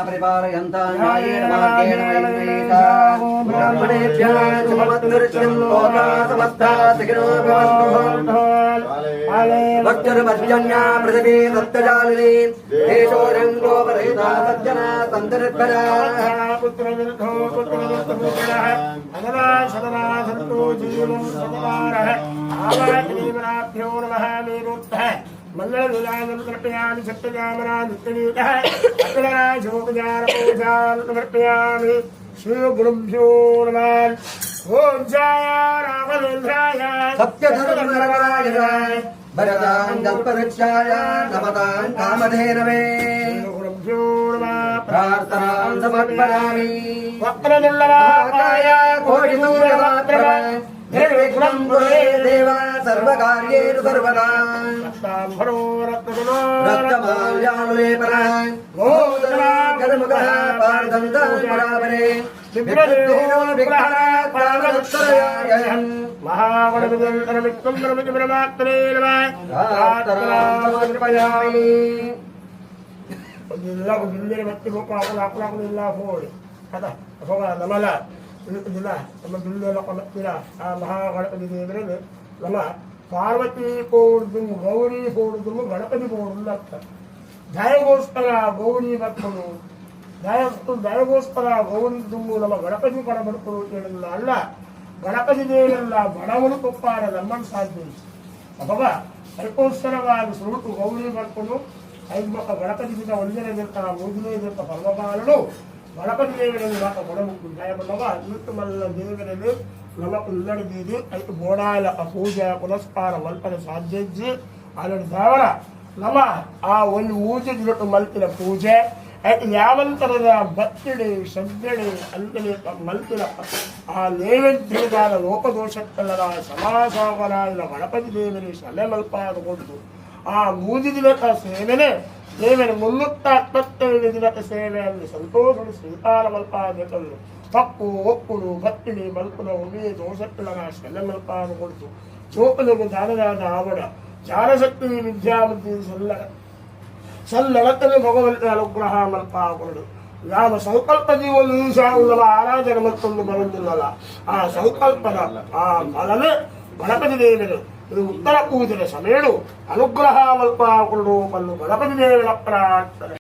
परिपालयन्तां न्यायेन मार्गेण वैवेका ब्राह्मणेभ्यः शुभमद्दर्शनं लोकाः समस्ताः सुखिनो भवन्तु भक्तिर्मर्जन्या पृथिवी सत्यजालिनी देशो रङ्गो परहिता सज्जना सन्तर्पणा पुत्रनिर्धो पुत्रनिर्धोषणः अनरा सदना सन्तो जीवनं सदारः आवातिनीवराभ्यो नमः मेरुद्धः मल्ललीलानं समर्पयामि सत्यजामना नित्यनीतः अकलराजोपचारपूजां समर्पयामि श्रीगुरुभ्यो नमः ओम जय राघवेन्द्राय सत्यधर्मरक्षाय भरतां कल्पवृक्षाय नमतां कामधेनवे गुरुभ्यो नमः प्रार्थनां समर्पयामि वक्रतुण्डमहाकाय कोटिसूर्यमात्रः निर्विघ्नं कुरु देव सर्वकार्येषु सर्वदा रक्तमाल्यानुलेपनः गोधरागर्मुखः पारदन्तं परावरे विग्रहात्मानोत्तरयायहम् महागणपतिर्मित्रमित्रमात्रे नमः समर्पयामि महागणपति देवरे नम पार्वती कोर्दुम गौरी कोर्दुम गणपति कोर्दुम जयगोस्कर गौरी भक्तुలు जयगोस्कर गौरी దుమ్ము నమ గణపతి పడబడుకులు అల్ల గణపతి దేవుళ్ళ బడములు కొప్పార నమ్మని సాధించి అబ్బా హరికోస్కర వారి సురుడు గౌరీ భక్తులు ఐదుమొక్క గణపతి మీద వందన యొక్క మూడునే యొక్క పర్వపాలను గణపతి దేవుని మాకు గొడవకు జయమన్నవా ఇటు మల్ల దేవుని నమకు ఇల్లడిది అయితే బోడాల పూజ పునస్కార వల్పన సాధ్యించి అలాంటి దేవర నమ ఆ ಒಂದು ఊజుడు మల్పిన పూజ అయితే యావంతರದ భక్తుడి శ్రద్ధడి అంతని మల్పిన ఆ నైవేద్యాల లోపదోషక్కల సమాసాగరాల గణపతి దేవుని సలమల్పాదుకుంటూ ఆ మూజిది యొక్క సేవనే ದೇವರ 375 ದಿನದ ಸೇವೆಯಲ್ಲಿ ಸಂತೋಷಡು ಶ್ರೀಕಾಲಮಲ್ಪಾದಕಲ್ಲು ತಪ್ಪು ಒಪ್ಪುಡು ಭಕ್ತಿನಿ ಮಲ್ಪುನ ಉಮೆ ದೋಷಕ್ಕಳನ ಶೆಲ್ಲಮಲ್ಪಾದ ಕೊಡ್ತು ಚೋಪನಿಗೆ ದಾನದಾದ ಆವಡ ಜ್ಞಾನಶಕ್ತಿ ವಿದ್ಯಾಬುದ್ಧಿ ಸಲ್ಲಳತನೆ ಭಗವಂತನ ಅನುಗ್ರಹ ಮಲ್ಪಾಕೊಡು ಯಾವ ಸಂಕಲ್ಪ ಜೀವನ ಈಶಾವುಗಳ ಆರಾಧನೆ ಮತ್ತೊಂದು ಬರುವುದಿಲ್ಲಲ್ಲ ಆ ಸಂಕಲ್ಪದ ಆ ಫಲನೇ ಗಣಪತಿ ದೇವರು ಇದು ಉತ್ತರ ಪೂಜೆಯ ಸಮಯಡು ಅನುಗ್ರಹ ಮಲ್ಪಾಕೊಂಡು ಪಲ್ಲು ಗಣಪತಿ ದೇವರ ಪ್ರಾರ್ಥನೆ